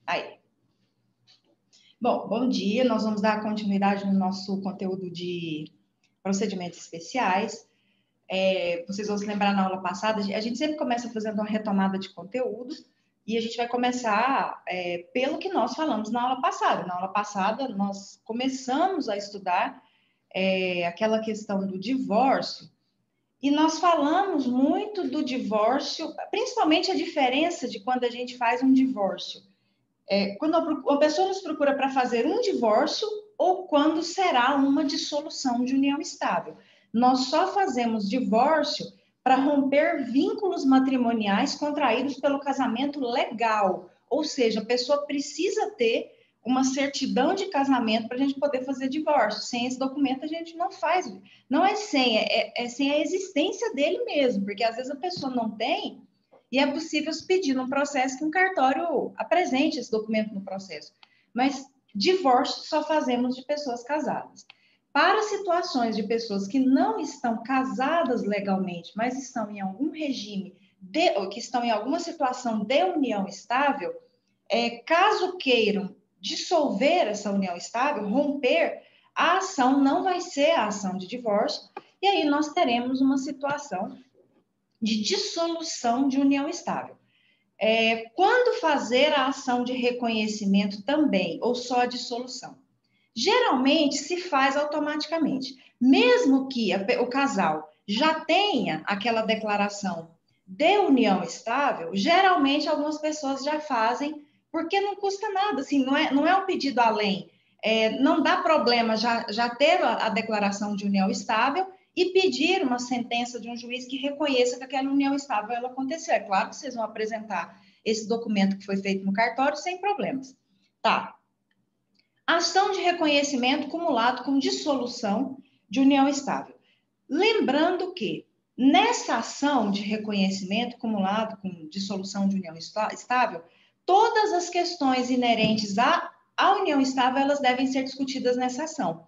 Aí. Bom, bom dia. Nós vamos dar continuidade no nosso conteúdo de procedimentos especiais. Vocês vão se lembrar na aula passada, a gente sempre começa fazendo uma retomada de conteúdo e a gente vai começar pelo que nós falamos na aula passada. Na aula passada, nós começamos a estudar aquela questão do divórcio e nós falamos muito do divórcio, principalmente a diferença de quando a gente faz um divórcio. Quando a pessoa nos procura para fazer um divórcio ou quando será uma dissolução de união estável. Nós só fazemos divórcio para romper vínculos matrimoniais contraídos pelo casamento legal. Ou seja, a pessoa precisa ter uma certidão de casamento para a gente poder fazer divórcio. Sem esse documento a gente não faz. Não é sem, é sem a existência dele mesmo, porque às vezes a pessoa não tem. E é possível se pedir num processo que um cartório apresente esse documento no processo. Mas divórcio só fazemos de pessoas casadas. Para situações de pessoas que não estão casadas legalmente, mas estão em algum regime, ou que estão em alguma situação de união estável, caso queiram dissolver essa união estável, romper, a ação não vai ser a ação de divórcio, e aí nós teremos uma situação de dissolução de união estável. Quando fazer a ação de reconhecimento também, ou só a dissolução? Geralmente se faz automaticamente. Mesmo que o casal já tenha aquela declaração de união estável, geralmente algumas pessoas já fazem, porque não custa nada, assim, não é um pedido além. Não dá problema já ter a declaração de união estável e pedir uma sentença de um juiz que reconheça que aquela união estável ela aconteceu. É claro que vocês vão apresentar esse documento que foi feito no cartório sem problemas. Tá. Ação de reconhecimento cumulado com dissolução de união estável. Lembrando que nessa ação de reconhecimento cumulado com dissolução de união estável, todas as questões inerentes à união estável, elas devem ser discutidas nessa ação.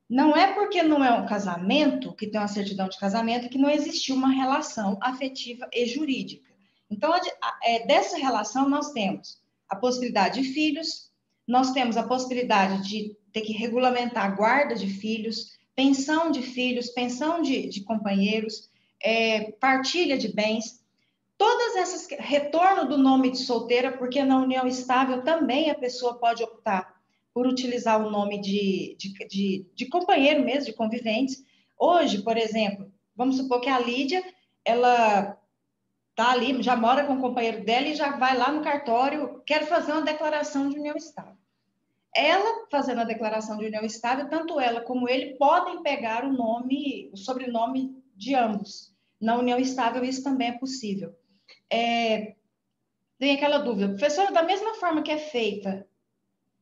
Não é porque não é um casamento, que tem uma certidão de casamento, que não existiu uma relação afetiva e jurídica. Então, dessa relação, nós temos a possibilidade de filhos, nós temos a possibilidade de ter que regulamentar a guarda de filhos, pensão de filhos, pensão de companheiros, partilha de bens, todas essas, retorno do nome de solteira, porque na união estável também a pessoa pode optar por utilizar o nome de companheiro mesmo, de conviventes. Hoje, por exemplo, vamos supor que a Lídia, ela está ali, já mora com o companheiro dela e já vai lá no cartório, quer fazer uma declaração de união estável. Ela, fazendo a declaração de união estável, tanto ela como ele podem pegar o sobrenome de ambos. Na união estável, isso também é possível. Tem aquela dúvida, professora, da mesma forma que é feita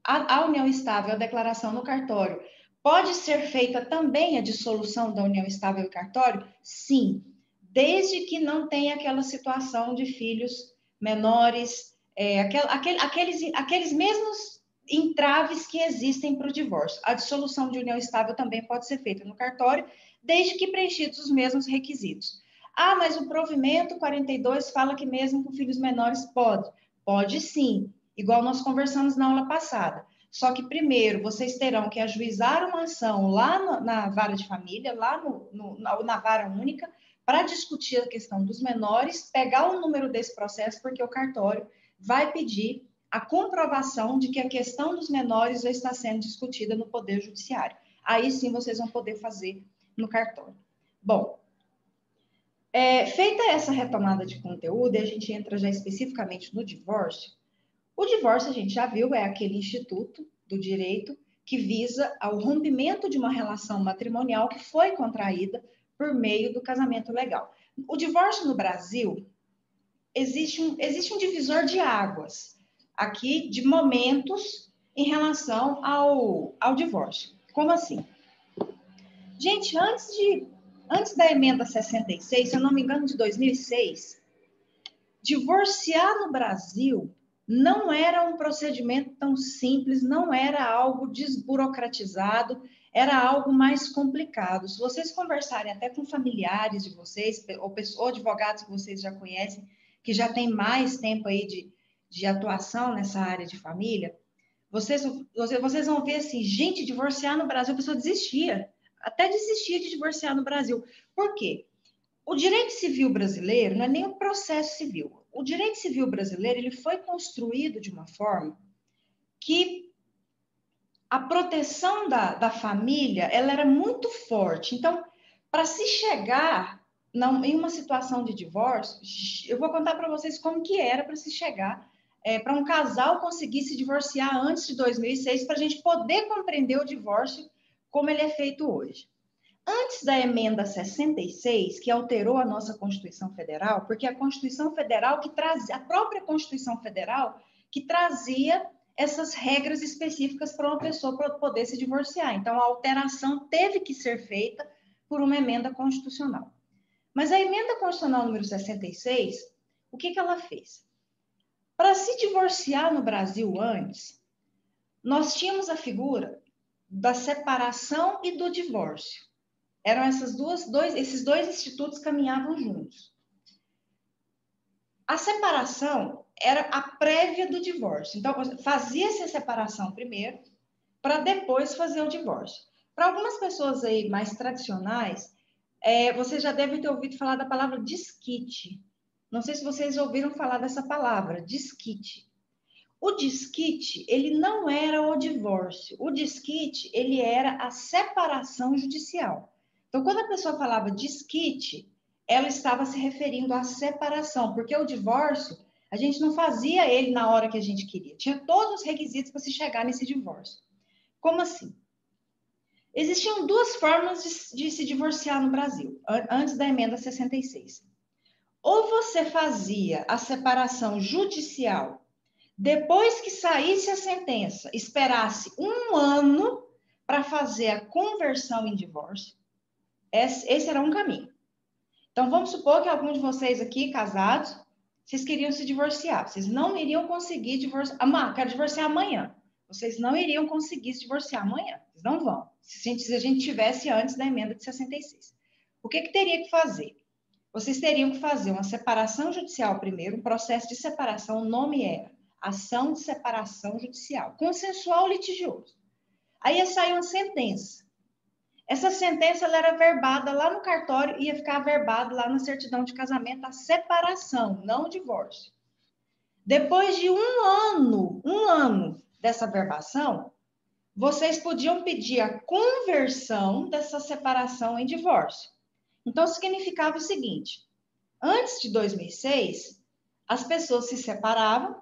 a união estável, a declaração no cartório, pode ser feita também a dissolução da união estável no cartório? Sim, desde que não tenha aquela situação de filhos menores, aqueles mesmos entraves que existem para o divórcio. A dissolução de união estável também pode ser feita no cartório, desde que preenchidos os mesmos requisitos. Ah, mas o provimento 42 fala que mesmo com filhos menores pode. Pode sim, igual nós conversamos na aula passada. Só que primeiro vocês terão que ajuizar uma ação lá na vara de família, lá na vara única, para discutir a questão dos menores, pegar o número desse processo, porque o cartório vai pedir a comprovação de que a questão dos menores já está sendo discutida no Poder Judiciário. Aí sim vocês vão poder fazer no cartório. Bom, feita essa retomada de conteúdo, e a gente entra já especificamente no divórcio. O divórcio, a gente já viu, é aquele instituto do direito que visa ao rompimento de uma relação matrimonial que foi contraída por meio do casamento legal. O divórcio no Brasil, existe um divisor de águas aqui, de momentos em relação ao divórcio. Como assim? Gente, antes da emenda 66, se eu não me engano, de 2006, divorciar no Brasil não era um procedimento tão simples, não era algo desburocratizado, era algo mais complicado. Se vocês conversarem até com familiares de vocês, ou advogados que vocês já conhecem, que já têm mais tempo aí de atuação nessa área de família, vocês vão ver assim, gente, divorciar no Brasil, a pessoa desistia, até desistia de divorciar no Brasil. Por quê? O direito civil brasileiro não é nem um processo civil. O direito civil brasileiro ele foi construído de uma forma que a proteção da família ela era muito forte. Então, para se chegar em uma situação de divórcio, eu vou contar para vocês como que era para se chegar para um casal conseguir se divorciar antes de 2006, para a gente poder compreender o divórcio como ele é feito hoje. Antes da emenda 66, que alterou a nossa Constituição Federal, porque a Constituição Federal que trazia, a própria Constituição Federal que trazia essas regras específicas para uma pessoa poder se divorciar. Então, a alteração teve que ser feita por uma emenda constitucional. Mas a emenda constitucional número 66, o que ela fez? Para se divorciar no Brasil antes, nós tínhamos a figura da separação e do divórcio. Eram esses dois institutos caminhavam juntos. A separação era a prévia do divórcio. Então, fazia-se a separação primeiro, para depois fazer o divórcio. Para algumas pessoas aí mais tradicionais, você já deve ter ouvido falar da palavra desquite. Não sei se vocês ouviram falar dessa palavra, desquite. O desquite, ele não era o divórcio. O desquite, ele era a separação judicial. Então, quando a pessoa falava desquite, ela estava se referindo à separação, porque o divórcio, a gente não fazia ele na hora que a gente queria. Tinha todos os requisitos para se chegar nesse divórcio. Como assim? Existiam duas formas de se divorciar no Brasil, antes da emenda 66. Ou você fazia a separação judicial, depois que saísse a sentença, esperasse 1 ano para fazer a conversão em divórcio. Esse era um caminho. Então, vamos supor que algum de vocês aqui, casados, vocês queriam se divorciar. Vocês não iriam conseguir divorciar. Quero divorciar amanhã. Vocês não iriam conseguir se divorciar amanhã. Vocês não vão. Se a gente tivesse antes da emenda de 66. O que teria que fazer? Vocês teriam que fazer uma separação judicial primeiro, um processo de separação, o nome era ação de separação judicial, consensual litigioso. Aí ia sair uma sentença. Essa sentença ela era verbada lá no cartório, ia ficar verbado lá na certidão de casamento a separação, não o divórcio. Depois de um ano dessa verbação, vocês podiam pedir a conversão dessa separação em divórcio. Então, significava o seguinte, antes de 2006, as pessoas se separavam,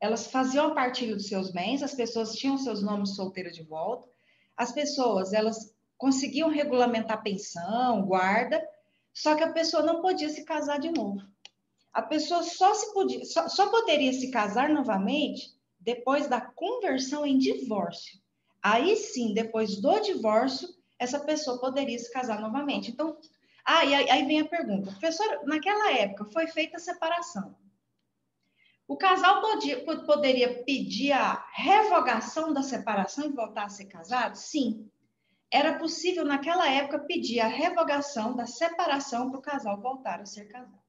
elas faziam a partilha dos seus bens, as pessoas tinham seus nomes solteiros de volta, as pessoas, elas conseguiam regulamentar pensão, guarda, só que a pessoa não podia se casar de novo. A pessoa só poderia se casar novamente depois da conversão em divórcio. Aí sim, depois do divórcio, essa pessoa poderia se casar novamente. Então, aí vem a pergunta. Professora, naquela época foi feita a separação. O casal poderia pedir a revogação da separação e voltar a ser casado? Sim. Era possível, naquela época, pedir a revogação da separação para o casal voltar a ser casado.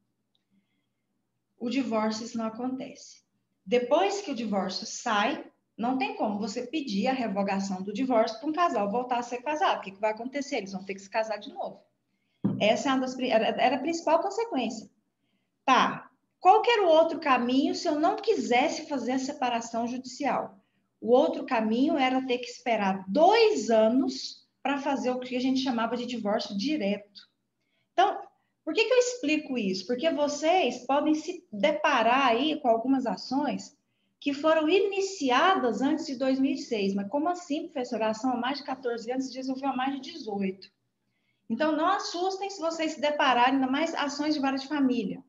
O divórcio, isso não acontece. Depois que o divórcio sai, não tem como você pedir a revogação do divórcio para um casal voltar a ser casado. O que vai acontecer? Eles vão ter que se casar de novo. Essa era a principal consequência. Tá. Qual que era o outro caminho se eu não quisesse fazer a separação judicial? O outro caminho era ter que esperar 2 anos para fazer o que a gente chamava de divórcio direto. Então, por que eu explico isso? Porque vocês podem se deparar aí com algumas ações que foram iniciadas antes de 2006. Mas como assim, professora? A ação há mais de 14 anos se desenvolveu há mais de 18. Então, não assustem se vocês se depararem, ainda mais ações de vara de família.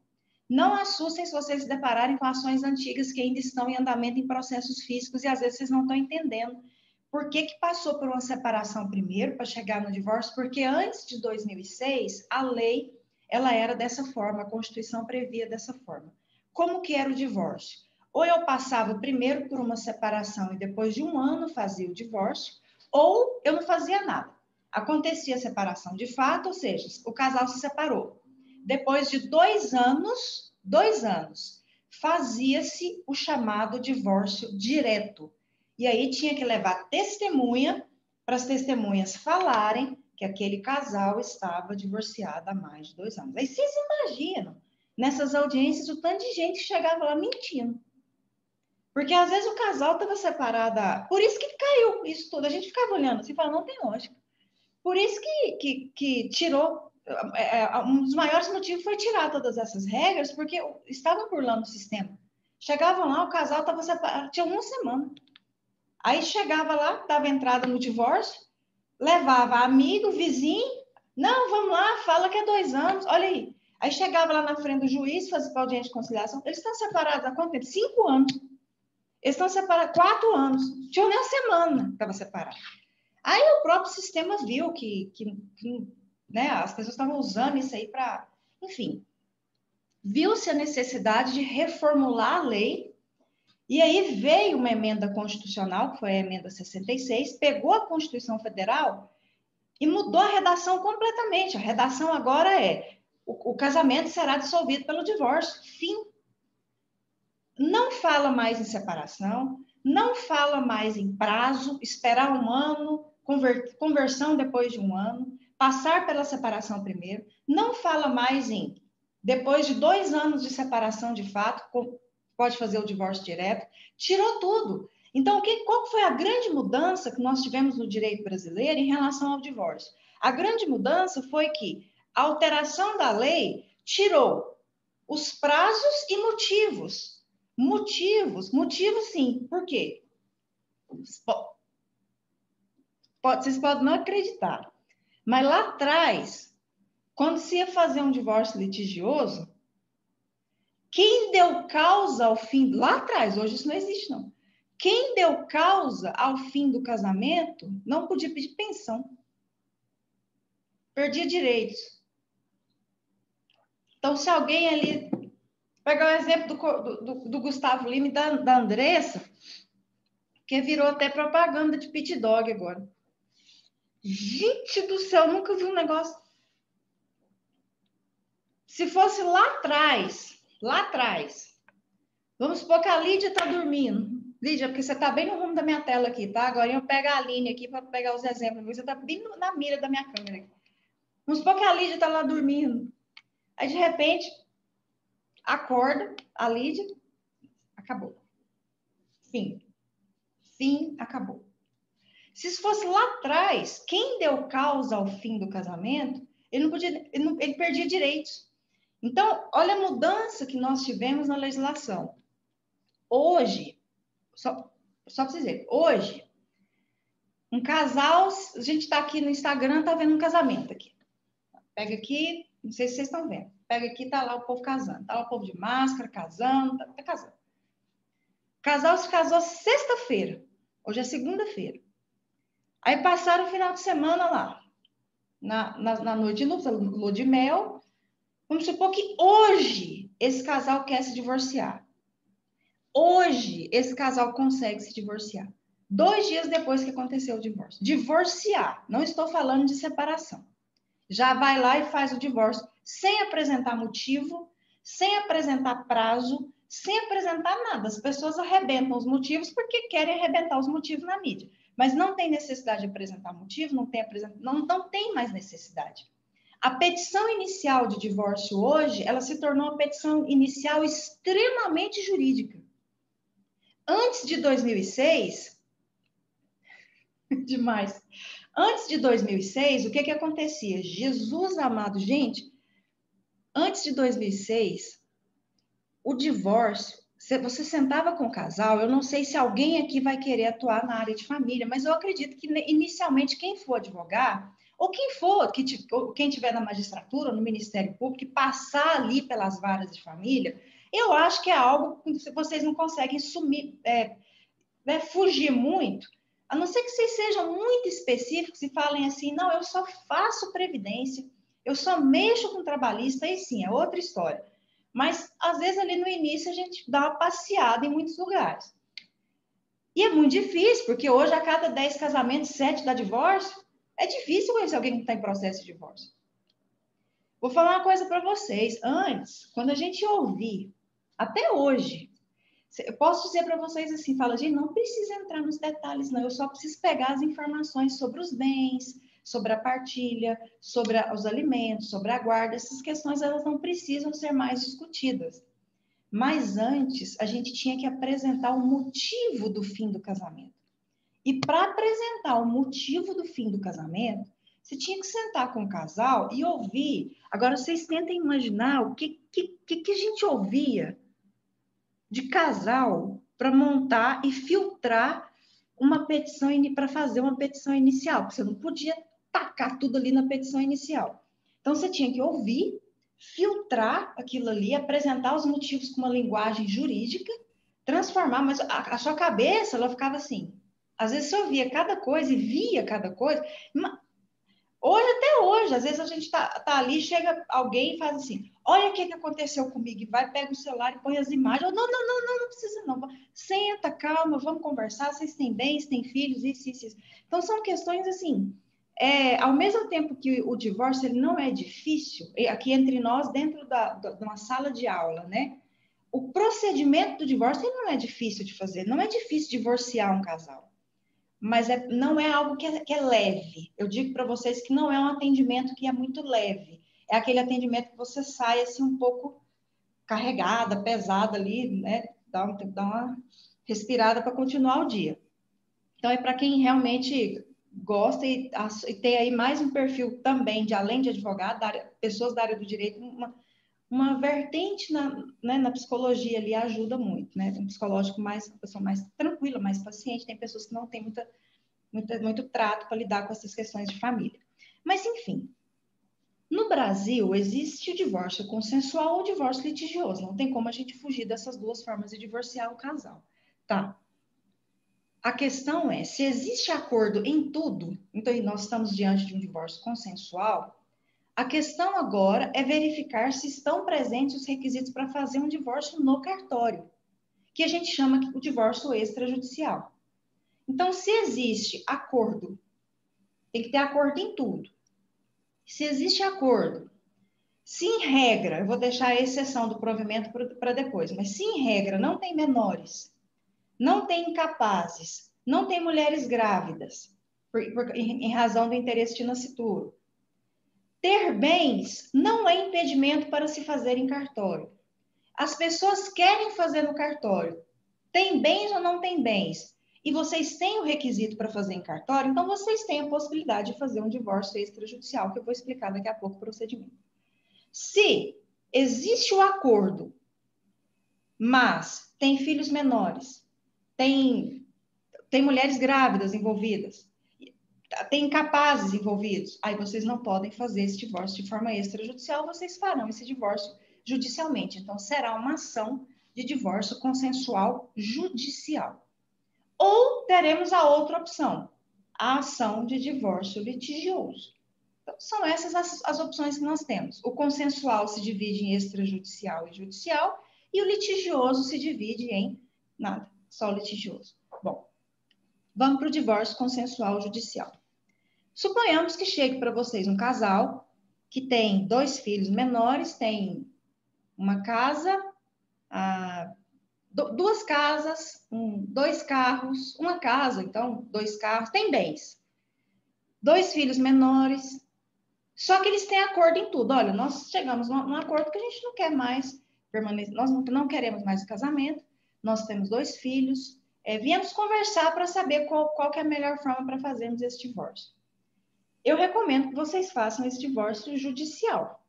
Não assustem se vocês se depararem com ações antigas que ainda estão em andamento em processos físicos e às vezes vocês não estão entendendo por que passou por uma separação primeiro para chegar no divórcio, porque antes de 2006 a lei ela era dessa forma, a Constituição previa dessa forma. Como que era o divórcio? Ou eu passava primeiro por uma separação e depois de 1 ano fazia o divórcio, ou eu não fazia nada. Acontecia a separação de fato, ou seja, o casal se separou. Depois de 2 anos, fazia-se o chamado divórcio direto. E aí tinha que levar testemunha para as testemunhas falarem que aquele casal estava divorciado há mais de 2 anos. Aí vocês imaginam, nessas audiências, o tanto de gente que chegava lá mentindo. Porque às vezes o casal estava separado. Por isso que caiu isso tudo. A gente ficava olhando assim e falava, não tem lógica. Por isso que tirou. Um dos maiores motivos foi tirar todas essas regras, porque estavam burlando o sistema. Chegavam lá, o casal estava separado, tinha 1 semana. Aí chegava lá, dava entrada no divórcio, levava amigo, vizinho, não, vamos lá, fala que é 2 anos, olha aí. Aí chegava lá na frente do juiz, fazia audiência de conciliação, eles estão separados há quanto tempo? 5 anos. Eles estão separados 4 anos. Tinha nem uma semana que estava separado. Aí o próprio sistema viu que né, as pessoas estavam usando isso aí para... Enfim, viu-se a necessidade de reformular a lei. E aí veio uma emenda constitucional, que foi a emenda 66, pegou a Constituição Federal e mudou a redação completamente. A redação agora é: o casamento será dissolvido pelo divórcio. Fim. Não fala mais em separação, não fala mais em prazo, esperar 1 ano, conversão depois de 1 ano, passar pela separação primeiro. Não fala mais em, depois de 2 anos de separação de fato, pode fazer o divórcio direto. Tirou tudo. Então, qual foi a grande mudança que nós tivemos no direito brasileiro em relação ao divórcio? A grande mudança foi que a alteração da lei tirou os prazos e motivos. Motivos sim. Por quê? Vocês podem não acreditar, mas lá atrás, quando se ia fazer um divórcio litigioso, quem deu causa ao fim, lá atrás, hoje isso não existe não, quem deu causa ao fim do casamento não podia pedir pensão, perdia direitos. Então, se alguém ali, pegar o exemplo do Gustavo Lima e da Andressa, que virou até propaganda de pit dog agora. Gente do céu, nunca vi um negócio. Se fosse lá atrás, vamos supor que a Lídia está dormindo. Lídia, porque você está bem no rumo da minha tela aqui, tá? Agora eu pego a Aline aqui para pegar os exemplos. Você está bem na mira da minha câmera aqui. Vamos supor que a Lídia está lá dormindo. Aí, de repente, acorda a Lídia, acabou. Fim, acabou. Se isso fosse lá atrás, quem deu causa ao fim do casamento, ele perdia direitos. Então, olha a mudança que nós tivemos na legislação. Hoje, só para vocês verem, hoje, um casal, a gente está aqui no Instagram, está vendo um casamento aqui. Pega aqui, não sei se vocês estão vendo. Pega aqui, tá lá o povo casando. Está lá o povo de máscara, casando, tá casando. O casal se casou sexta-feira. Hoje é segunda-feira. Aí passaram o final de semana lá, na noite de lua de mel. Vamos supor que hoje esse casal quer se divorciar. Hoje esse casal consegue se divorciar. 2 dias depois que aconteceu o divórcio. Divorciar, não estou falando de separação. Já vai lá e faz o divórcio sem apresentar motivo, sem apresentar prazo, sem apresentar nada. As pessoas arrebentam os motivos porque querem arrebentar os motivos na mídia. Mas não tem necessidade de apresentar motivo, não tem mais necessidade. A petição inicial de divórcio hoje, ela se tornou uma petição inicial extremamente jurídica. Antes de 2006, demais. Antes de 2006, o que acontecia? Jesus amado, gente, antes de 2006, o divórcio, você sentava com o casal, eu não sei se alguém aqui vai querer atuar na área de família, mas eu acredito que inicialmente quem for advogar, ou quem tiver na magistratura, no Ministério Público, e passar ali pelas varas de família, eu acho que é algo que vocês não conseguem fugir muito, a não ser que vocês sejam muito específicos e falem assim, não, eu só faço previdência, eu só mexo com trabalhista, aí sim, é outra história. Mas, às vezes, ali no início, a gente dá uma passeada em muitos lugares. E é muito difícil, porque hoje, a cada 10 casamentos, 7 dá divórcio. É difícil conhecer alguém que está em processo de divórcio. Vou falar uma coisa para vocês. Antes, quando a gente ouvir Até hoje. Eu posso dizer para vocês assim, fala, gente, não precisa entrar nos detalhes, não. Eu só preciso pegar as informações sobre os bens, sobre a partilha, sobre os alimentos, sobre a guarda. Essas questões, elas não precisam ser mais discutidas. Mas antes, a gente tinha que apresentar o motivo do fim do casamento. E para apresentar o motivo do fim do casamento, você tinha que sentar com o casal e ouvir. Agora, vocês tentem imaginar o que a gente ouvia de casal para montar e filtrar uma petição para fazer uma petição inicial, porque você não podia tacar tudo ali na petição inicial. Então você tinha que ouvir, filtrar aquilo ali, apresentar os motivos com uma linguagem jurídica, transformar, mas a sua cabeça ela ficava assim. Às vezes você ouvia cada coisa e via cada coisa. Hoje, até hoje, às vezes a gente tá ali, chega alguém e faz assim, olha o que aconteceu comigo, e vai, pega o celular e põe as imagens. Eu, não precisa não. Senta, calma, vamos conversar, vocês têm bens, têm filhos, isso. Então, são questões assim, ao mesmo tempo que o divórcio ele não é difícil, aqui entre nós, dentro de uma sala de aula, né? O procedimento do divórcio ele não é difícil de fazer, não é difícil divorciar um casal. Mas não é algo que é leve. Eu digo para vocês que não é um atendimento que é muito leve. É aquele atendimento que você sai assim um pouco carregada, pesada ali, né? Tem que dar uma respirada para continuar o dia. Então, é para quem realmente gosta e tem aí mais um perfil também, de além de advogado, pessoas da área do direito, uma vertente na psicologia ali ajuda muito, né? Um psicológico mais, uma pessoa mais tranquila, mais paciente, tem pessoas que não têm muito trato para lidar com essas questões de família. Mas, enfim, no Brasil existe o divórcio consensual ou o divórcio litigioso. Não tem como a gente fugir dessas duas formas de divorciar o casal, tá? A questão é, se existe acordo em tudo, então nós estamos diante de um divórcio consensual, a questão agora é verificar se estão presentes os requisitos para fazer um divórcio no cartório, que a gente chama o divórcio extrajudicial. Então, se existe acordo, tem que ter acordo em tudo. Se existe acordo, se em regra, eu vou deixar a exceção do provimento para depois, mas se em regra não tem menores, não tem incapazes, não tem mulheres grávidas, em razão do interesse de nascituro, ter bens não é impedimento para se fazer em cartório. As pessoas querem fazer no cartório. Tem bens ou não tem bens? E vocês têm o requisito para fazer em cartório, então vocês têm a possibilidade de fazer um divórcio extrajudicial, que eu vou explicar daqui a pouco o procedimento. Se existe o acordo, mas tem filhos menores, tem mulheres grávidas envolvidas, tem incapazes envolvidos, aí vocês não podem fazer esse divórcio de forma extrajudicial, vocês farão esse divórcio judicialmente. Então, será uma ação de divórcio consensual judicial. Ou teremos a outra opção, a ação de divórcio litigioso. Então, são essas as opções que nós temos. O consensual se divide em extrajudicial e judicial, e o litigioso se divide em nada, só litigioso. Bom, vamos para o divórcio consensual judicial. Suponhamos que chegue para vocês um casal que tem 2 filhos menores, tem uma casa, 2 casas, 2 carros, uma casa, então 2 carros, tem bens. 2 filhos menores, só que eles têm acordo em tudo. Olha, nós chegamos num acordo que a gente não quer mais permanecer, nós não queremos mais o casamento, nós temos 2 filhos, viemos conversar para saber qual que é a melhor forma para fazermos esse divórcio. Eu recomendo que vocês façam esse divórcio judicial.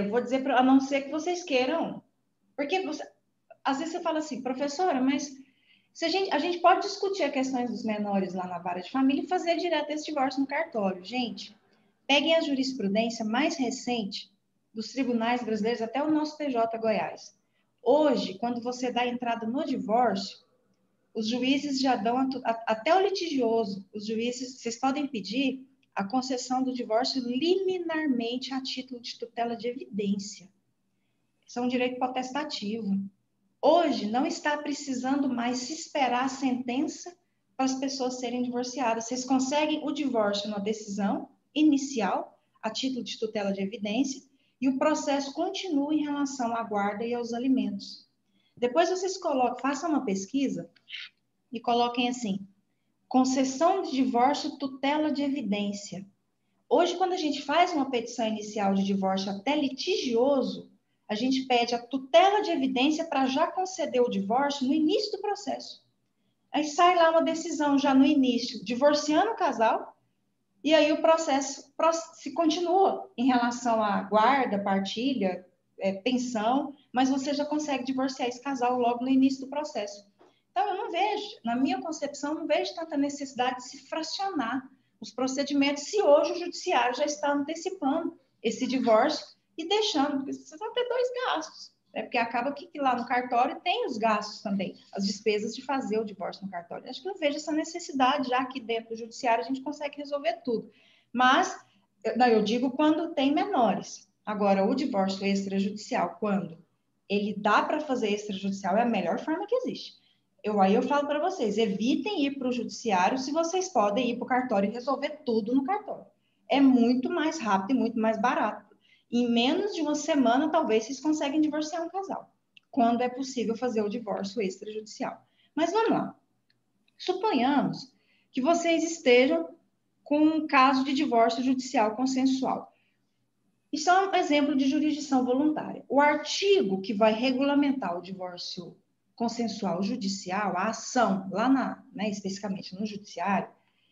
Vou dizer, a não ser que vocês queiram, porque às vezes você fala assim, professora, mas se a gente pode discutir as questões dos menores lá na vara de família e fazer direto esse divórcio no cartório. Gente, peguem a jurisprudência mais recente dos tribunais brasileiros até o nosso TJ Goiás. Hoje, quando você dá entrada no divórcio, os juízes já dão, até o litigioso, os juízes, vocês podem pedir a concessão do divórcio liminarmente a título de tutela de evidência. Isso é um direito potestativo. Hoje, não está precisando mais se esperar a sentença para as pessoas serem divorciadas. Vocês conseguem o divórcio na decisão inicial, a título de tutela de evidência, e o processo continua em relação à guarda e aos alimentos. Depois vocês façam uma pesquisa e coloquem assim, concessão de divórcio, tutela de evidência. Hoje, quando a gente faz uma petição inicial de divórcio até litigioso, a gente pede a tutela de evidência para já conceder o divórcio no início do processo. Aí sai lá uma decisão já no início, divorciando o casal, e aí o processo se continua em relação à guarda, partilha, pensão, mas você já consegue divorciar esse casal logo no início do processo. Então, eu não vejo, na minha concepção, não vejo tanta necessidade de se fracionar os procedimentos se hoje o judiciário já está antecipando esse divórcio e deixando, porque você vai ter dois gastos. Porque acaba que lá no cartório tem os gastos também, as despesas de fazer o divórcio no cartório. Acho que eu vejo essa necessidade, já que dentro do judiciário a gente consegue resolver tudo. Mas, eu digo quando tem menores. Agora, o divórcio extrajudicial, quando ele dá para fazer extrajudicial, é a melhor forma que existe. Aí eu falo para vocês, evitem ir para o judiciário se vocês podem ir para o cartório e resolver tudo no cartório. É muito mais rápido e muito mais barato. Em menos de uma semana, talvez, vocês conseguem divorciar um casal, quando é possível fazer o divórcio extrajudicial. Mas vamos lá. Suponhamos que vocês estejam com um caso de divórcio judicial consensual. Isso é um exemplo de jurisdição voluntária. O artigo que vai regulamentar o divórcio consensual judicial, a ação, lá especificamente no judiciário,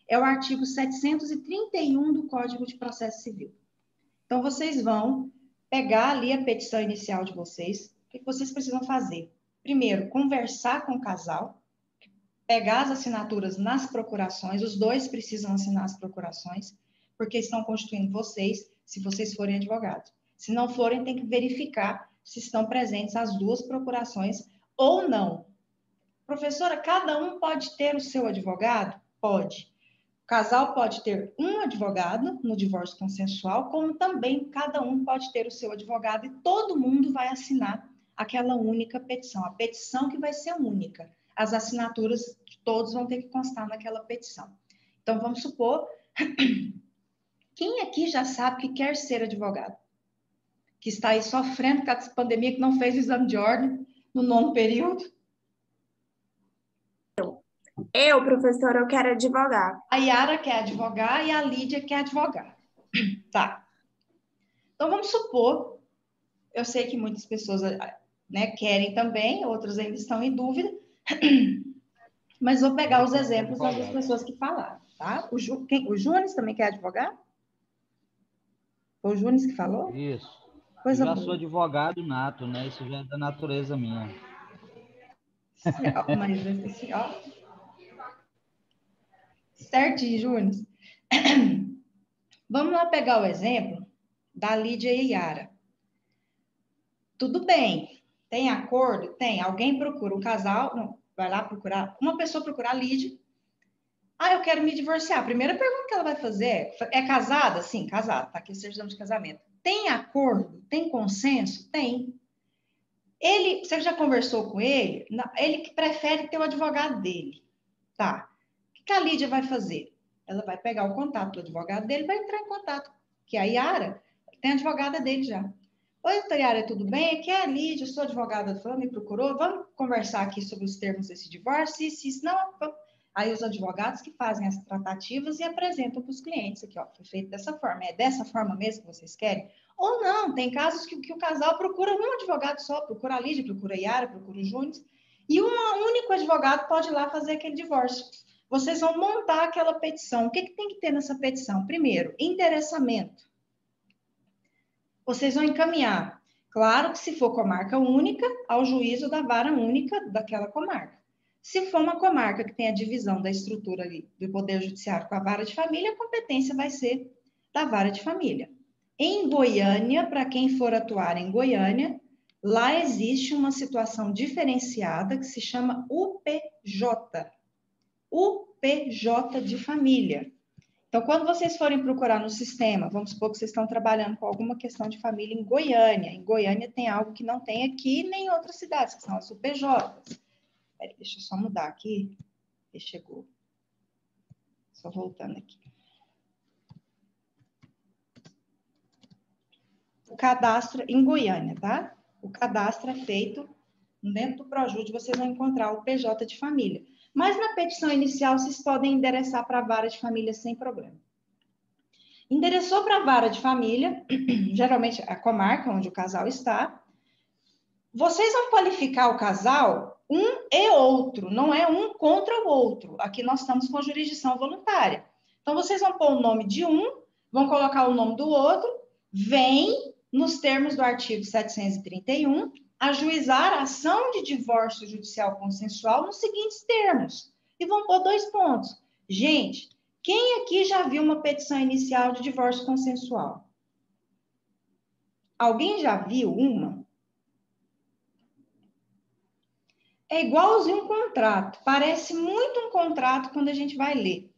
é o artigo 731 do Código de Processo Civil. Então, vocês vão pegar ali a petição inicial de vocês. O que vocês precisam fazer? Primeiro, conversar com o casal, pegar as assinaturas nas procurações, os dois precisam assinar as procurações, porque estão constituindo vocês, se vocês forem advogados. Se não forem, tem que verificar se estão presentes as duas procurações ou não. Professora, cada um pode ter o seu advogado? Pode. O casal pode ter um advogado no divórcio consensual, como também cada um pode ter o seu advogado e todo mundo vai assinar aquela única petição, a petição que vai ser única. As assinaturas de todos vão ter que constar naquela petição. Então, vamos supor, quem aqui já sabe que quer ser advogado? Que está aí sofrendo com a pandemia, que não fez o exame de ordem no 9º período? Professora, eu quero advogar. A Yara quer advogar e a Lídia quer advogar. Tá. Então, vamos supor, eu sei que muitas pessoas querem também, outras ainda estão em dúvida, mas vou pegar os exemplos das pessoas que falaram, tá? O Júnior também quer advogar? Foi o Júnior que falou? Isso. Coisa eu já boa. sou advogado nato, né? Isso já é da natureza minha. Mas assim, ó. Certinho, Júnior. Vamos lá pegar o exemplo da Lídia e Yara. Tudo bem, tem acordo? Tem. Alguém procura um casal, não, vai lá procurar, uma pessoa procurar a Lídia. Eu quero me divorciar. A primeira pergunta que ela vai fazer é casada? Sim, casada. Tá aqui o certidão de casamento. Tem acordo? Tem consenso? Tem. Você já conversou com ele? Ele que prefere ter o advogado dele. Tá. O que a Lídia vai fazer? Ela vai pegar o contato do advogado dele, vai entrar em contato. Que a Yara tem a advogada dele já. Oi, doutora Yara, tudo bem? Aqui é a Lídia, eu sou advogada do fulano, me procurou. Vamos conversar aqui sobre os termos desse divórcio? Isso, não. Aí os advogados que fazem as tratativas e apresentam para os clientes aqui, ó, foi feito dessa forma. É dessa forma mesmo que vocês querem? Ou não, tem casos que o casal procura um advogado só, procura a Lídia, procura a Yara, procura o Júnior, e um único advogado pode ir lá fazer aquele divórcio. Vocês vão montar aquela petição. O que tem que ter nessa petição? Primeiro, endereçamento. Vocês vão encaminhar, claro que se for comarca única, ao juízo da vara única daquela comarca. Se for uma comarca que tem a divisão da estrutura ali do Poder Judiciário com a vara de família, a competência vai ser da vara de família. Em Goiânia, para quem for atuar em Goiânia, lá existe uma situação diferenciada que se chama UPJ. UPJ de família. Então, quando vocês forem procurar no sistema, vamos supor que vocês estão trabalhando com alguma questão de família em Goiânia. Em Goiânia tem algo que não tem aqui nem em outras cidades, que são as UPJs. Peraí, deixa eu só mudar aqui. Chegou. Só voltando aqui. o cadastro em Goiânia, tá? O cadastro é feito dentro do Projude, vocês vão encontrar o PJ de família. Mas na petição inicial, vocês podem endereçar para a vara de família sem problema. Endereçou para a vara de família, geralmente a comarca onde o casal está, vocês vão qualificar o casal um e outro, não é um contra o outro. Aqui nós estamos com a jurisdição voluntária. Então, vocês vão pôr o nome de um, vão colocar o nome do outro, vem, nos termos do artigo 731, ajuizar a ação de divórcio judicial consensual nos seguintes termos. E vão pôr 2 pontos. Gente, quem aqui já viu uma petição inicial de divórcio consensual? Alguém já viu uma? É igualzinho um contrato. Parece muito um contrato quando a gente vai ler.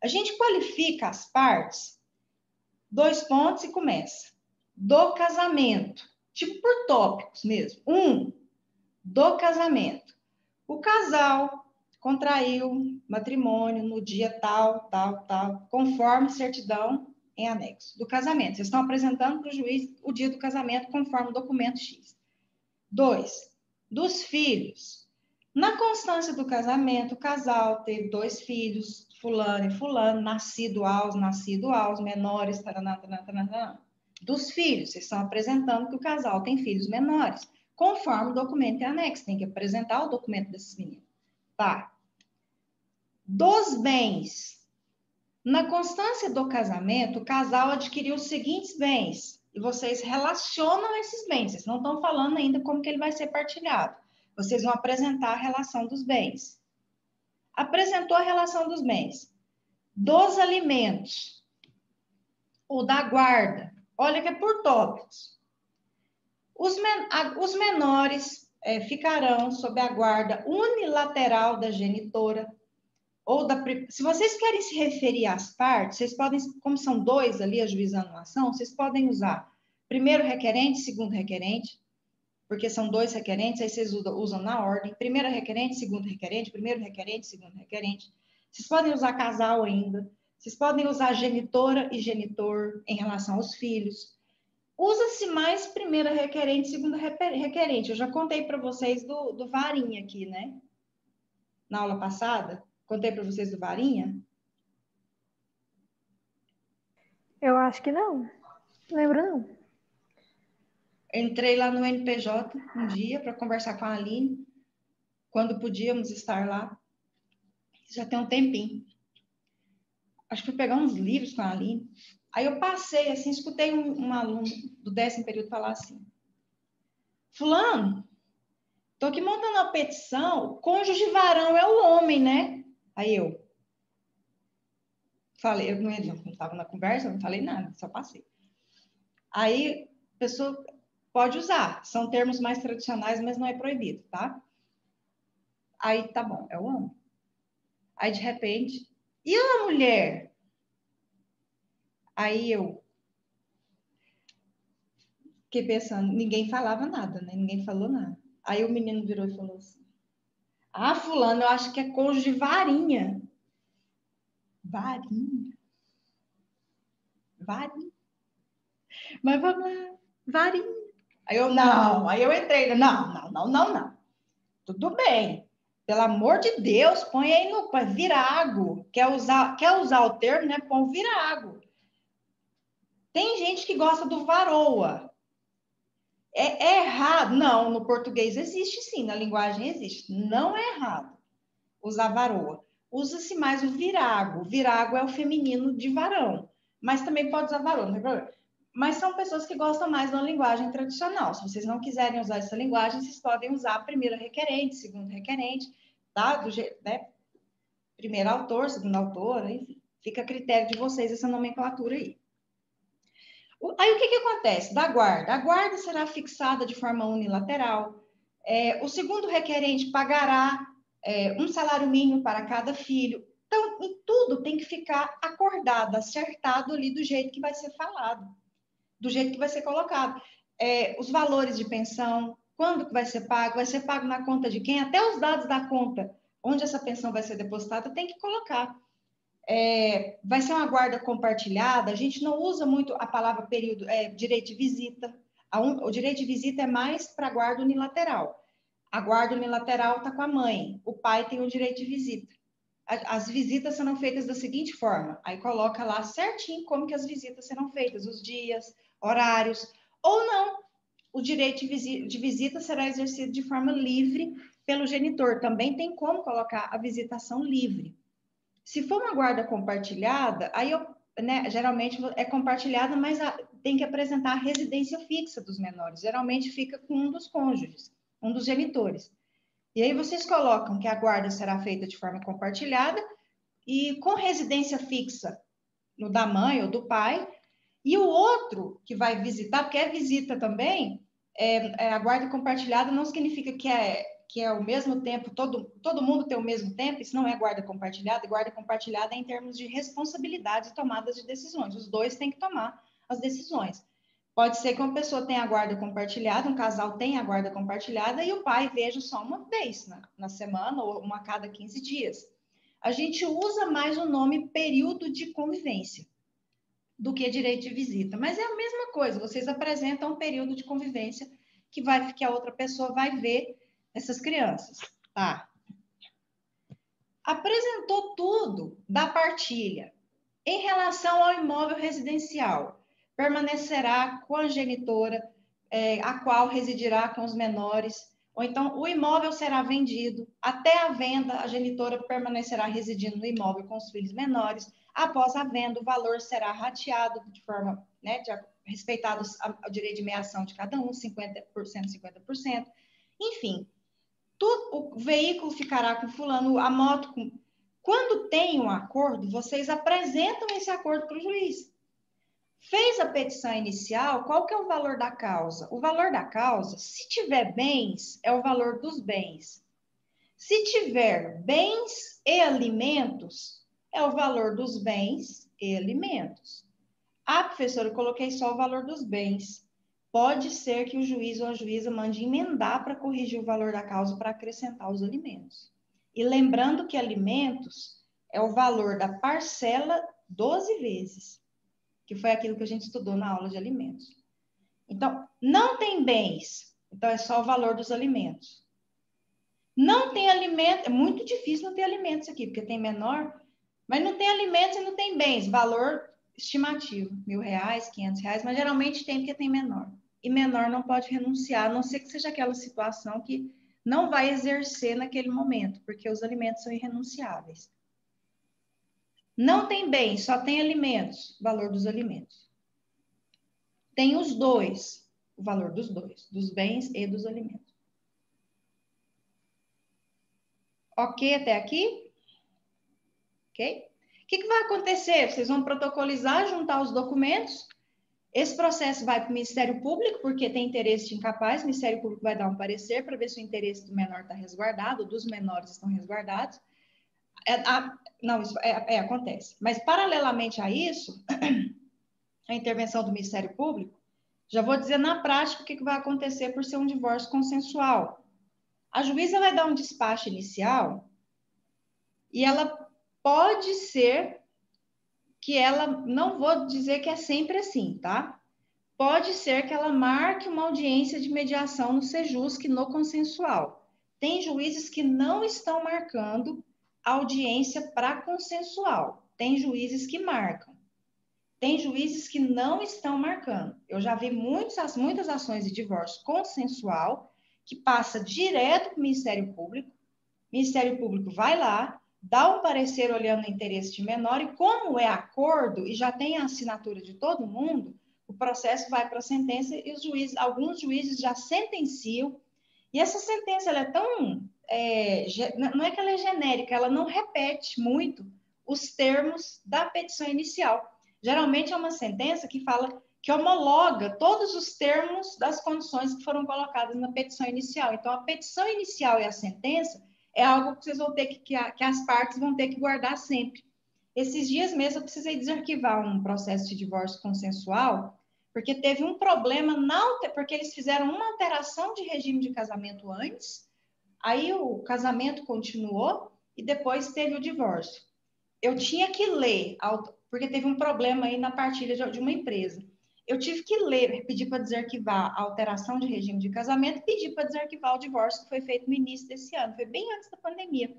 A gente qualifica as partes, 2 pontos e começa. Do casamento. Tipo por tópicos mesmo. 1. Do casamento. O casal contraiu matrimônio no dia tal, conforme certidão em anexo do casamento. Vocês estão apresentando para o juiz o dia do casamento conforme o documento X. 2. Dos filhos. Na constância do casamento, o casal teve 2 filhos, fulano e fulano, nascido aos, menores, taraná. Dos filhos, vocês estão apresentando que o casal tem filhos menores, conforme o documento em anexo, tem que apresentar o documento desses meninos. Tá. Dos bens. Na constância do casamento, o casal adquiriu os seguintes bens, e vocês relacionam esses bens, vocês não estão falando ainda como que ele vai ser partilhado. Vocês vão apresentar a relação dos bens. Apresentou a relação dos bens. Dos alimentos. Ou da guarda. Olha que é por tópicos. Os menores ficarão sob a guarda unilateral da genitora. Se vocês querem se referir às partes, vocês podem, como são 2 ali ajuizando a ação, vocês podem usar primeiro requerente, segundo requerente, porque são 2 requerentes, aí vocês usam na ordem. Primeiro requerente, segundo requerente, primeiro requerente, segundo requerente. Vocês podem usar casal ainda. Vocês podem usar genitora e genitor em relação aos filhos. Usa-se mais primeira requerente, segunda requerente. Eu já contei para vocês do varinha aqui, né? Na aula passada. Contei para vocês do varinha? Eu acho que não. Não lembro, não. Entrei lá no NPJ um dia para conversar com a Aline, quando podíamos estar lá. Já tem um tempinho. Acho que fui pegar uns livros com a Aline. Aí eu passei, assim, escutei um aluno do 10º período falar assim: fulano, tô aqui montando uma petição, o cônjuge varão é o homem, né? Aí eu falei, eu não estava na conversa, não falei nada, só passei. Aí a pessoa pode usar, são termos mais tradicionais, mas não é proibido, tá? Aí tá bom, é o homem. Aí de repente, e a mulher? Aí eu fiquei pensando, ninguém falava nada, né? Ninguém falou nada. Aí o menino virou e falou assim: ah, fulano, eu acho que é cônjuge varinha. Varinha. Varinha. Mas vamos lá, varinha. Aí eu, não. Aí eu entrei, não. Tudo bem. Pelo amor de Deus, põe aí no virago. Quer usar o termo, né? Põe o virago. Tem gente que gosta do varoa. É errado? Não, no português existe sim, na linguagem existe. Não é errado usar varoa. Usa-se mais o virago. O virago é o feminino de varão. Mas também pode usar varoa, não tem problema. Mas são pessoas que gostam mais da linguagem tradicional. Se vocês não quiserem usar essa linguagem, vocês podem usar primeiro requerente, segundo requerente, tá? Né? Primeiro autor, segundo autor, enfim. Fica a critério de vocês essa nomenclatura aí. Aí o que acontece? Da guarda. A guarda será fixada de forma unilateral. O segundo requerente pagará um salário mínimo para cada filho. Então, em tudo tem que ficar acordado, acertado ali do jeito que vai ser falado, do jeito que vai ser colocado. Os valores de pensão, quando que vai ser pago na conta de quem? Até os dados da conta onde essa pensão vai ser depositada tem que colocar. vai ser uma guarda compartilhada. A gente não usa muito a palavra período, direito de visita. O direito de visita é mais para guarda unilateral. A guarda unilateral está com a mãe, o pai tem o direito de visita. As visitas serão feitas da seguinte forma, aí coloca lá certinho como que as visitas serão feitas, os dias, horários, ou não. O direito de visita será exercido de forma livre pelo genitor. Também tem como colocar a visitação livre. Se for uma guarda compartilhada, aí geralmente é compartilhada, mas tem que apresentar a residência fixa dos menores. Geralmente fica com um dos cônjuges, um dos genitores. E aí vocês colocam que a guarda será feita de forma compartilhada e com residência fixa no da mãe ou do pai. E o outro que vai visitar, porque é visita também, a guarda compartilhada não significa que é o mesmo tempo, todo mundo tem o mesmo tempo, isso não é guarda compartilhada. Guarda compartilhada é em termos de responsabilidade e tomadas de decisões. Os dois têm que tomar as decisões. Pode ser que uma pessoa tenha a guarda compartilhada, um casal tenha a guarda compartilhada e o pai veja só uma vez na semana ou uma a cada 15 dias. A gente usa mais o nome período de convivência do que direito de visita, mas é a mesma coisa, vocês apresentam um período de convivência que a outra pessoa vai ver essas crianças, tá? Apresentou tudo da partilha. Em relação ao imóvel residencial, permanecerá com a genitora, a qual residirá com os menores, ou então o imóvel será vendido. Até a venda, a genitora permanecerá residindo no imóvel com os filhos menores. Após a venda, o valor será rateado de forma, respeitado o direito de meação de cada um, 50%, 50%. Enfim, o veículo ficará com fulano, a moto com... Quando tem um acordo, vocês apresentam esse acordo para o juiz. Fez a petição inicial, qual que é o valor da causa? O valor da causa, se tiver bens, é o valor dos bens. Se tiver bens e alimentos, é o valor dos bens e alimentos. Ah, professora, eu coloquei só o valor dos bens. Pode ser que o juiz ou a juíza mande emendar para corrigir o valor da causa para acrescentar os alimentos. E lembrando que alimentos é o valor da parcela 12 vezes, que foi aquilo que a gente estudou na aula de alimentos. Então, não tem bens, então é só o valor dos alimentos. Não tem alimento, é muito difícil não ter alimentos aqui, porque tem menor, mas não tem alimentos e não tem bens, valor estimativo, R$1.000, R$500, mas geralmente tem porque tem menor. E menor não pode renunciar, a não ser que seja aquela situação que não vai exercer naquele momento, porque os alimentos são irrenunciáveis. Não tem bens, só tem alimentos, valor dos alimentos. Tem os dois, o valor dos dois, dos bens e dos alimentos. Ok até aqui? Ok? O que vai acontecer? Vocês vão protocolizar, juntar os documentos. Esse processo vai para o Ministério Público, porque tem interesse de incapaz. O Ministério Público vai dar um parecer para ver se o interesse do menor está resguardado, dos menores estão resguardados. Não, isso acontece. Mas, paralelamente a isso, a intervenção do Ministério Público, já vou dizer na prática o que vai acontecer por ser um divórcio consensual. A juíza vai dar um despacho inicial e ela pode ser que ela, não vou dizer que é sempre assim, tá? Pode ser que ela marque uma audiência de mediação no Sejusc no consensual. Tem juízes que não estão marcando audiência para consensual. Tem juízes que marcam. Tem juízes que não estão marcando. Eu já vi muitas ações de divórcio consensual que passa direto para o Ministério Público. O Ministério Público vai lá, dá um parecer olhando o interesse de menor e como é acordo e já tem a assinatura de todo mundo, o processo vai para a sentença e alguns juízes já sentenciam. E essa sentença ela é tão... não é que ela é genérica, ela não repete muito os termos da petição inicial. Geralmente é uma sentença que fala que homologa todos os termos das condições que foram colocadas na petição inicial. Então, a petição inicial e a sentença é algo que vocês vão ter que as partes vão ter que guardar sempre. Esses dias mesmo eu precisei desarquivar um processo de divórcio consensual, porque teve um problema, porque eles fizeram uma alteração de regime de casamento antes, aí o casamento continuou e depois teve o divórcio. eu tinha que ler, porque teve um problema aí na partilha de uma empresa. Eu tive que ler, pedir para desarquivar a alteração de regime de casamento e pedir para desarquivar o divórcio que foi feito no início desse ano, foi bem antes da pandemia,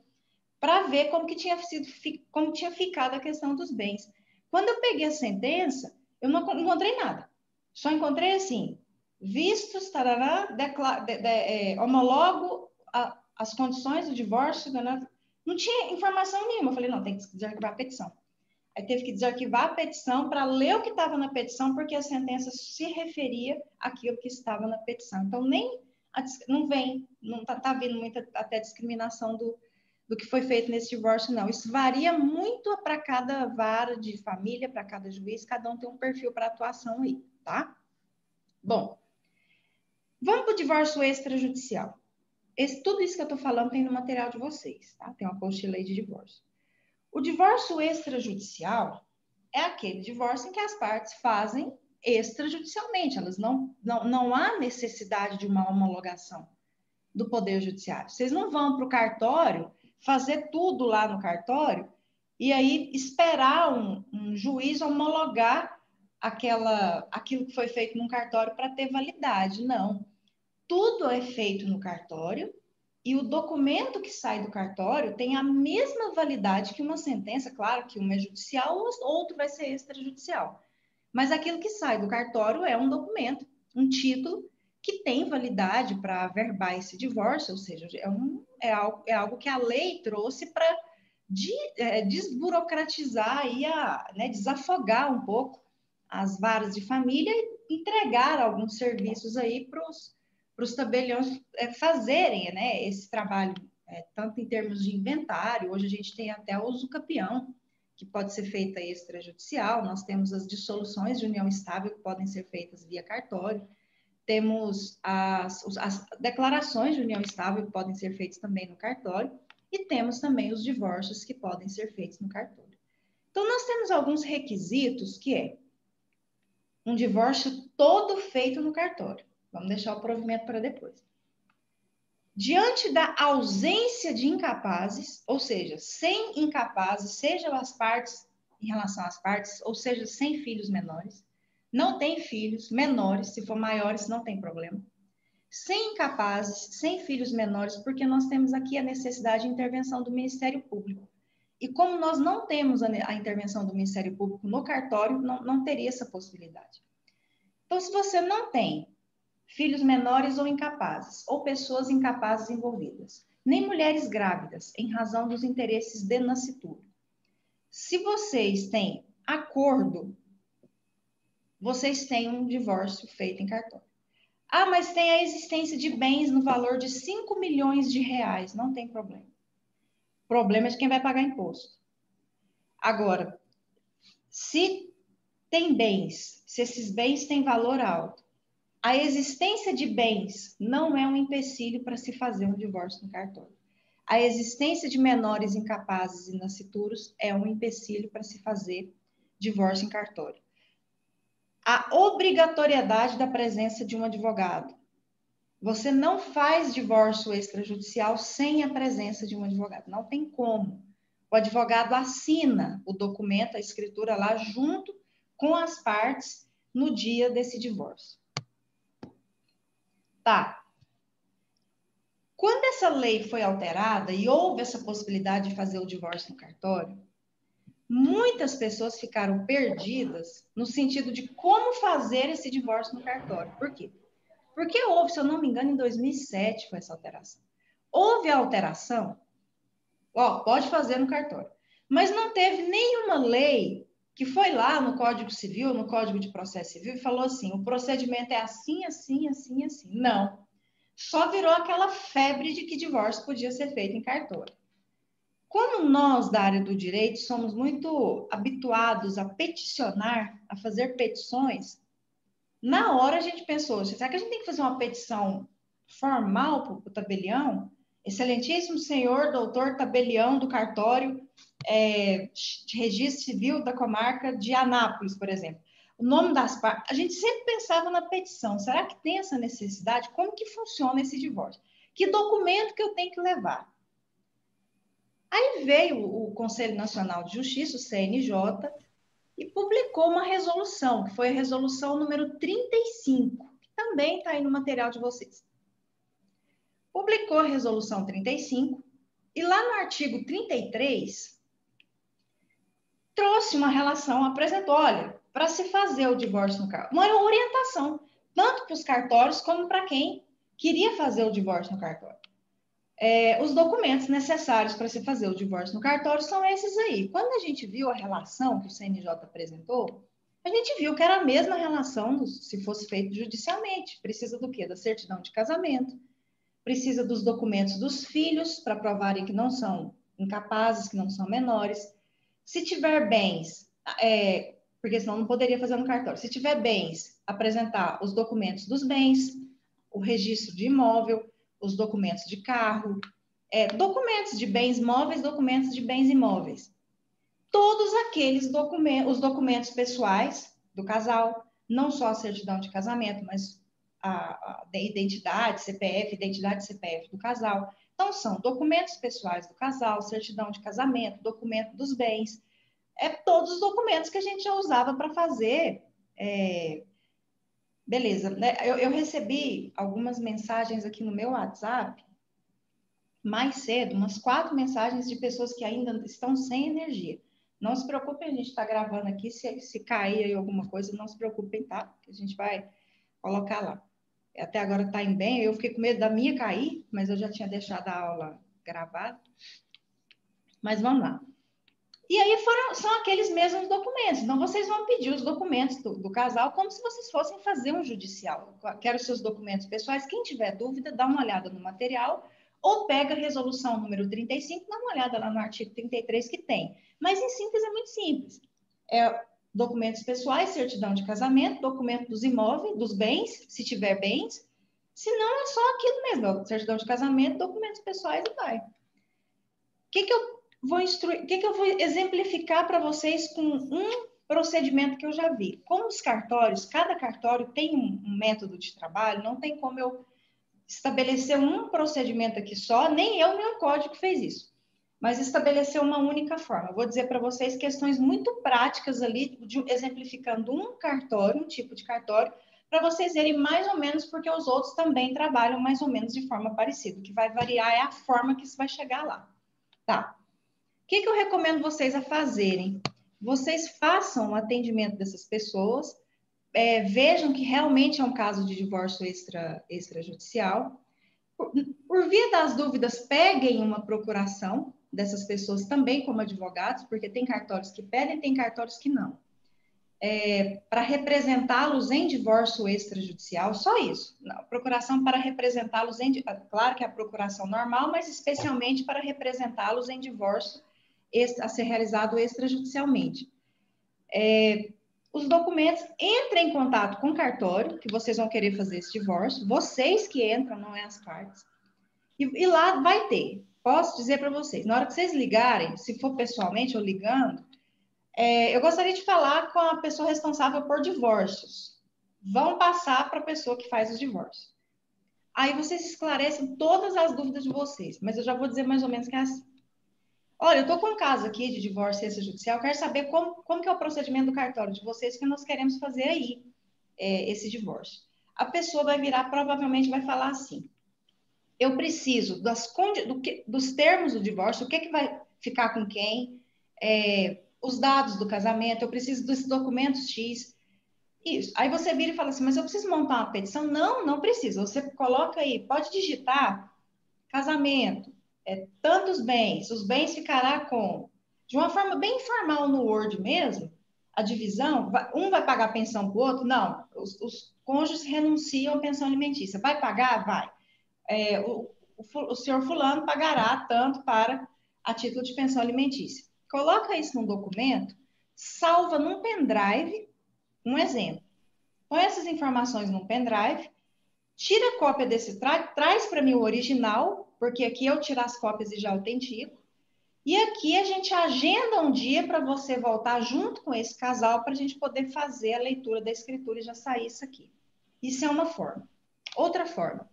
para ver como que tinha sido, como tinha ficado a questão dos bens. Quando eu peguei a sentença, eu não encontrei nada. Só encontrei assim, vistos, tarará, homologo as condições do divórcio, não tinha informação nenhuma. Eu falei, não, tem que desarquivar a petição. Aí teve que desarquivar a petição para ler o que estava na petição, porque a sentença se referia àquilo que estava na petição. Então, não está vindo muita até discriminação do que foi feito nesse divórcio, não. Isso varia muito para cada vara de família, para cada juiz, cada um tem um perfil para atuação aí, tá? Bom, vamos para o divórcio extrajudicial. Tudo isso que eu estou falando tem no material de vocês, tá? Tem uma apostila aí de divórcio. O divórcio extrajudicial é aquele divórcio em que as partes fazem extrajudicialmente, elas não há necessidade de uma homologação do Poder Judiciário. Vocês não vão para o cartório fazer tudo lá no cartório e aí esperar um juiz homologar aquilo que foi feito num cartório para ter validade. Não. Tudo é feito no cartório e o documento que sai do cartório tem a mesma validade que uma sentença, claro que uma é judicial, outro vai ser extrajudicial. Mas aquilo que sai do cartório é um documento, um título que tem validade para averbar esse divórcio, ou seja, é algo que a lei trouxe para desburocratizar e desafogar um pouco as varas de família e entregar alguns serviços aí para os tabeliões fazerem, né, esse trabalho, tanto em termos de inventário, hoje a gente tem até o usucapião, que pode ser feita extrajudicial, nós temos as dissoluções de união estável que podem ser feitas via cartório, temos as declarações de união estável que podem ser feitas também no cartório, e temos também os divórcios que podem ser feitos no cartório. Então, nós temos alguns requisitos que é um divórcio todo feito no cartório. Vamos deixar o provimento para depois. Diante da ausência de incapazes, ou seja, sem incapazes, seja as partes, em relação às partes, ou seja, sem filhos menores, não tem filhos menores, se for maiores, não tem problema. Sem incapazes, sem filhos menores, porque nós temos aqui a necessidade de intervenção do Ministério Público. E como nós não temos a intervenção do Ministério Público no cartório, não teria essa possibilidade. Então, se você não tem filhos menores ou incapazes, ou pessoas incapazes envolvidas, nem mulheres grávidas, em razão dos interesses de nascituro. Se vocês têm acordo, vocês têm um divórcio feito em cartório. Ah, mas tem a existência de bens no valor de 5 milhões de reais, não tem problema. O problema é de quem vai pagar imposto. Agora, se tem bens, se esses bens têm valor alto, a existência de bens não é um empecilho para se fazer um divórcio no cartório. A existência de menores incapazes e nascituros é um empecilho para se fazer divórcio em cartório. A obrigatoriedade da presença de um advogado. Você não faz divórcio extrajudicial sem a presença de um advogado. Não tem como. O advogado assina o documento, a escritura lá, junto com as partes no dia desse divórcio. Tá. Quando essa lei foi alterada e houve essa possibilidade de fazer o divórcio no cartório, muitas pessoas ficaram perdidas no sentido de como fazer esse divórcio no cartório. Por quê? Porque houve, se eu não me engano, em 2007 foi essa alteração. Houve a alteração, pode fazer no cartório, mas não teve nenhuma lei que foi lá no Código Civil, no Código de Processo Civil, e falou assim, o procedimento é assim, assim, assim, assim. Não. Só virou aquela febre de que divórcio podia ser feito em cartório. Como nós, da área do direito, somos muito habituados a peticionar, a fazer petições, na hora a gente pensou, será que a gente tem que fazer uma petição formal para o tabelião? Excelentíssimo senhor doutor tabelião do cartório de registro civil da comarca de Anápolis, por exemplo. O nome das partes, a gente sempre pensava na petição. Será que tem essa necessidade? Como que funciona esse divórcio? Que documento que eu tenho que levar? Aí veio o Conselho Nacional de Justiça, o CNJ, e publicou uma resolução, que foi a resolução número 35, que também está aí no material de vocês. Publicou a resolução 35, e lá no artigo 33, trouxe uma relação, apresentou, olha, para se fazer o divórcio no cartório, uma orientação, tanto para os cartórios como para quem queria fazer o divórcio no cartório. Os documentos necessários para se fazer o divórcio no cartório são esses aí. Quando a gente viu a relação que o CNJ apresentou, a gente viu que era a mesma relação se fosse feito judicialmente. Precisa do quê? Da certidão de casamento, precisa dos documentos dos filhos para provarem que não são incapazes, que não são menores. Se tiver bens, porque senão não poderia fazer no cartório. Se tiver bens, apresentar os documentos dos bens, o registro de imóvel, os documentos de carro, documentos de bens móveis, documentos de bens imóveis. Todos aqueles documentos, os documentos pessoais do casal, não só a certidão de casamento, mas a identidade, CPF do casal. Então, são documentos pessoais do casal, certidão de casamento, documento dos bens, todos os documentos que a gente já usava para fazer. Beleza, né? Eu recebi algumas mensagens aqui no meu WhatsApp, mais cedo, umas 4 mensagens de pessoas que ainda estão sem energia. Não se preocupem, a gente está gravando aqui, se cair aí alguma coisa, não se preocupem, tá? Que a gente vai colocar lá. Até agora está indo bem, eu fiquei com medo da minha cair, mas eu já tinha deixado a aula gravada. Mas vamos lá. E aí são aqueles mesmos documentos. Então, vocês vão pedir os documentos do casal como se vocês fossem fazer um judicial. Quero os seus documentos pessoais. Quem tiver dúvida, dá uma olhada no material ou pega a resolução número 35, dá uma olhada lá no artigo 33 que tem. Mas, em síntese, é muito simples. Documentos pessoais, certidão de casamento, documento dos imóveis, dos bens, se tiver bens. Se não, é só aquilo mesmo. Certidão de casamento, documentos pessoais e vai. O que eu vou exemplificar para vocês com um procedimento que eu já vi? Como os cartórios, cada cartório tem um método de trabalho, não tem como eu estabelecer um procedimento aqui só, nem eu, nem o código fez isso, mas estabelecer uma única forma. Eu vou dizer para vocês questões muito práticas ali, exemplificando um cartório, um tipo de cartório, para vocês verem mais ou menos, porque os outros também trabalham mais ou menos de forma parecida. O que vai variar é a forma que isso vai chegar lá. Tá. O que eu recomendo vocês a fazerem? Vocês façam o atendimento dessas pessoas, vejam que realmente é um caso de divórcio extrajudicial. Por via das dúvidas, peguem uma procuração dessas pessoas também como advogados, porque tem cartórios que pedem, tem cartórios que não. Para representá-los em divórcio extrajudicial, só isso. Não, procuração para representá-los claro que é a procuração normal, mas especialmente para representá-los em divórcio a ser realizado extrajudicialmente. Os documentos, entrem em contato com o cartório, que vocês vão querer fazer esse divórcio, vocês que entram, não é as partes, e lá vai ter. Posso dizer para vocês, na hora que vocês ligarem, se for pessoalmente ou ligando, eu gostaria de falar com a pessoa responsável por divórcios. Vão passar para a pessoa que faz os divórcios. Aí vocês esclarecem todas as dúvidas de vocês, mas eu já vou dizer mais ou menos que é assim. Olha, eu estou com um caso aqui de divórcio extrajudicial, quero saber como que é o procedimento do cartório de vocês, que nós queremos fazer aí esse divórcio. A pessoa vai virar, provavelmente vai falar assim, eu preciso dos termos do divórcio, o que vai ficar com quem, os dados do casamento, eu preciso dos documentos X, isso. Aí você vira e fala assim, mas eu preciso montar uma petição? Não, não precisa. Você coloca aí, pode digitar casamento, tantos bens, os bens ficará com, de uma forma bem informal no Word mesmo, a divisão, um vai pagar pensão para o outro? Não, os cônjuges renunciam à pensão alimentícia. Vai pagar? Vai. O senhor fulano pagará tanto a título de pensão alimentícia. Coloca isso num documento, salva num pendrive, um exemplo. Põe essas informações num pendrive, tira a cópia desse, traz para mim o original, porque aqui eu tiro as cópias e já autentico. E aqui a gente agenda um dia para você voltar junto com esse casal para a gente poder fazer a leitura da escritura e já sair isso aqui. Isso é uma forma. Outra forma.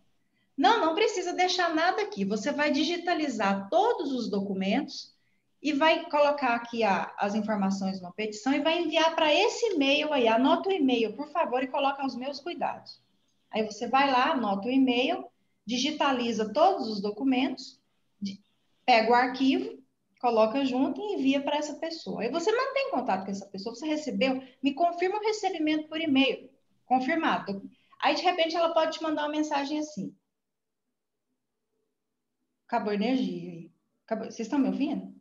Não precisa deixar nada aqui. Você vai digitalizar todos os documentos e vai colocar aqui as informações numa petição e vai enviar para esse e-mail aí. Anota o e-mail, por favor, e coloca os meus cuidados. Aí você vai lá, anota o e-mail, digitaliza todos os documentos, pega o arquivo, coloca junto e envia para essa pessoa. Aí você mantém contato com essa pessoa, você recebeu, me confirma o recebimento por e-mail, confirmado. Aí, de repente, ela pode te mandar uma mensagem assim. Acabou a energia aí. Acabou. Vocês estão me ouvindo?